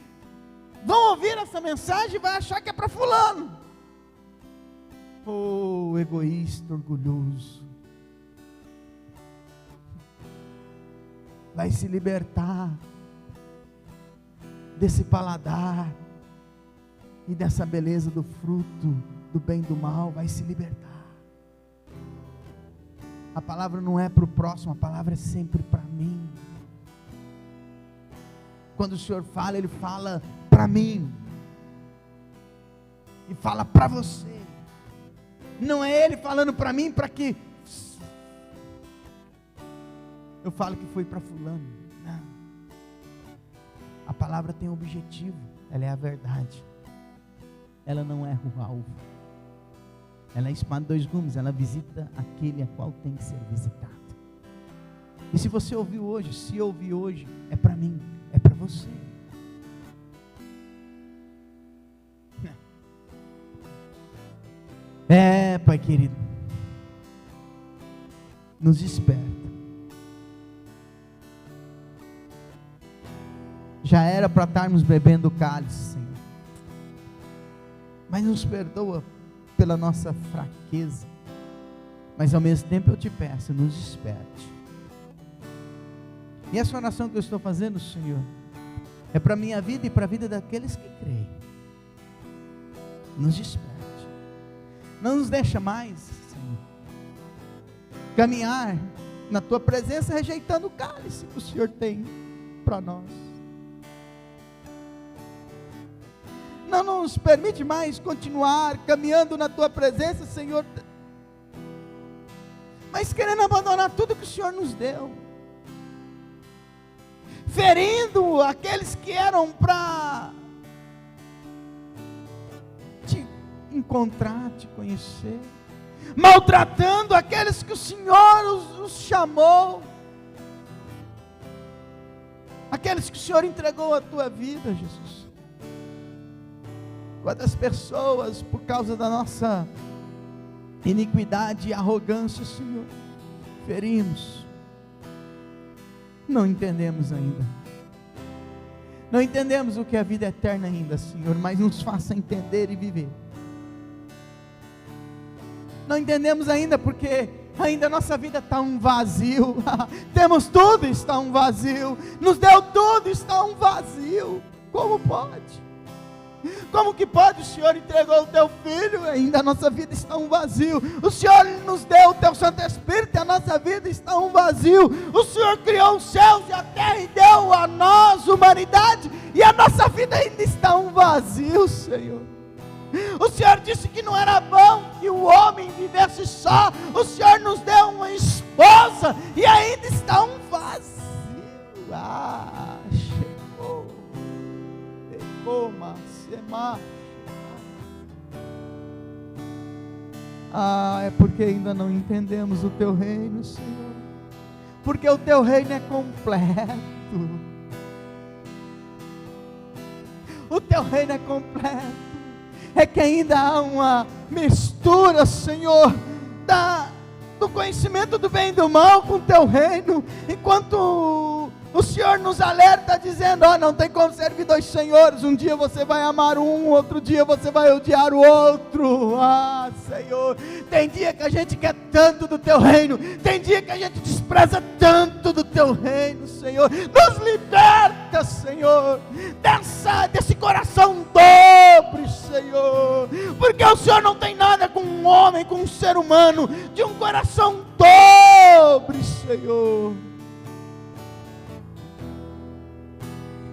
vão ouvir essa mensagem e vai achar que é para fulano. Oh, egoísta, orgulhoso. Vai se libertar desse paladar e dessa beleza do fruto do bem e do mal. Vai se libertar. A palavra não é para o próximo, a palavra é sempre para mim. Quando o Senhor fala, Ele fala para mim. E fala para você. Não é Ele falando para mim para que eu falo que foi para fulano. Não. A palavra tem um objetivo. Ela é a verdade. Ela não erra o alvo. Ela é espada de dois gumes. Ela visita aquele a qual tem que ser visitado. E se você ouviu hoje, se ouvir hoje, é para mim, é para você. Pai querido, nos desperta. Já era para estarmos bebendo o cálice, Senhor, mas nos perdoa pela nossa fraqueza, mas ao mesmo tempo eu te peço, nos desperte. E essa oração que eu estou fazendo, Senhor, é para a minha vida e para a vida daqueles que creem. Nos desperte. Não nos deixa mais, Senhor, caminhar na Tua presença rejeitando o cálice que o Senhor tem para nós. Não nos permite mais continuar caminhando na Tua presença, Senhor, mas querendo abandonar tudo que o Senhor nos deu, ferindo aqueles que eram para te encontrar, te conhecer, maltratando aqueles que o Senhor os chamou, aqueles que o Senhor entregou a tua vida, Jesus. Quantas pessoas, por causa da nossa iniquidade e arrogância, Senhor, ferimos. Não entendemos ainda. Não entendemos o que é a vida eterna ainda, Senhor, mas nos faça entender e viver. Não entendemos ainda porque ainda a nossa vida está um vazio. Temos tudo, está um vazio. Nos deu tudo, está um vazio. Como pode? Como que pode? O Senhor entregou o teu Filho, ainda a nossa vida está um vazio. O Senhor nos deu o teu Santo Espírito, e a nossa vida está um vazio. O Senhor criou os céus e a terra e deu a nós, humanidade, e a nossa vida ainda está um vazio, Senhor. O Senhor disse que não era bom que o homem vivesse só. O Senhor nos deu uma esposa e ainda está um vazio. Chegou. É porque ainda não entendemos o teu reino, Senhor. Porque o teu reino é completo. O teu reino é completo. É que ainda há uma mistura, Senhor, do conhecimento do bem e do mal com o teu reino. Enquanto o Senhor nos alerta dizendo, não tem como servir dois senhores. Um dia você vai amar um, outro dia você vai odiar o outro. Senhor, tem dia que a gente quer tanto do teu reino, tem dia que a gente despreza tanto do teu reino, Senhor. Nos liberta, Senhor, desse coração dobre, Senhor, porque o Senhor não tem nada com um homem, com um ser humano, de um coração dobre, Senhor.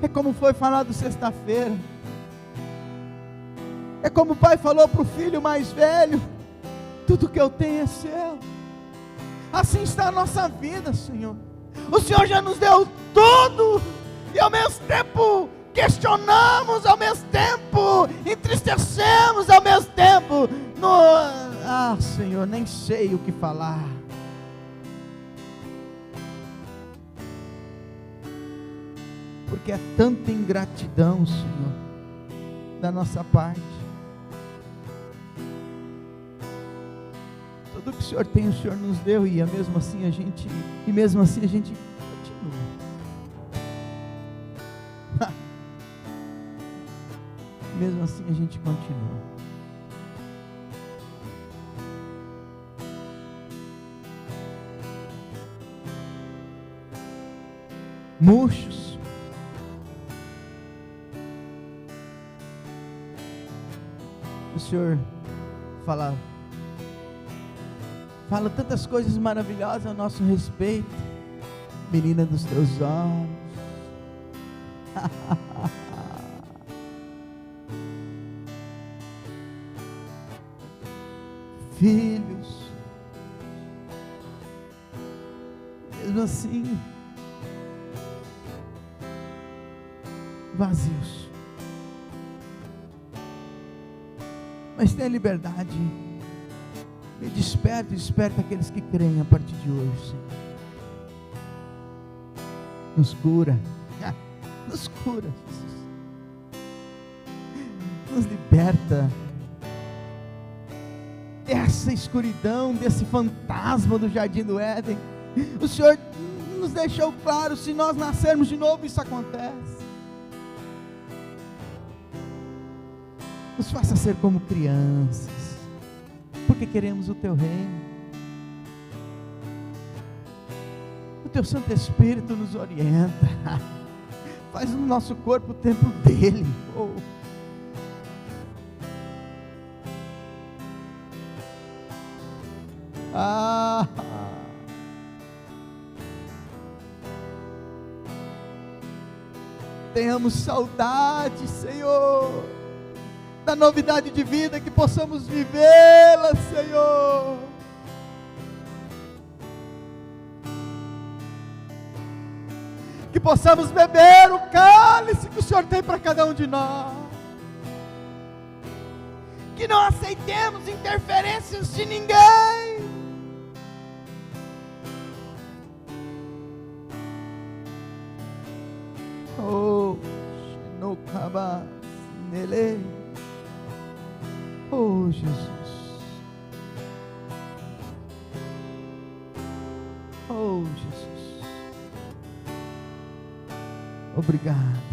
É como foi falado sexta-feira. É como o pai falou para o filho mais velho: tudo que eu tenho é seu. Assim está a nossa vida, Senhor. O Senhor já nos deu tudo, e ao mesmo tempo questionamos, ao mesmo tempo entristecemos, ao mesmo tempo Senhor, nem sei o que falar. Porque é tanta ingratidão, Senhor, da nossa parte. Tudo que o Senhor tem, o Senhor nos deu, e mesmo assim a gente continua. Mesmo assim a gente continua. Murchos. O Senhor fala tantas coisas maravilhosas a nosso respeito. Menina dos teus olhos, Filhos, mesmo assim, vazios, mas tenha liberdade. Me desperta aqueles que creem a partir de hoje, Senhor. Nos cura, Jesus. Nos liberta dessa escuridão, desse fantasma do jardim do Éden. O Senhor nos deixou claro: se nós nascermos de novo, isso acontece. Nos faça ser como crianças, porque queremos o Teu reino. O Teu Santo Espírito nos orienta, faz no nosso corpo o templo dEle. Tenhamos saudade, Senhor, da novidade de vida, que possamos vivê-la, Senhor. Que possamos beber o cálice que o Senhor tem para cada um de nós. Que não aceitemos interferências de ninguém. Oh, Shinokaba Nele. Oh, Jesus. Oh, Jesus. Obrigado.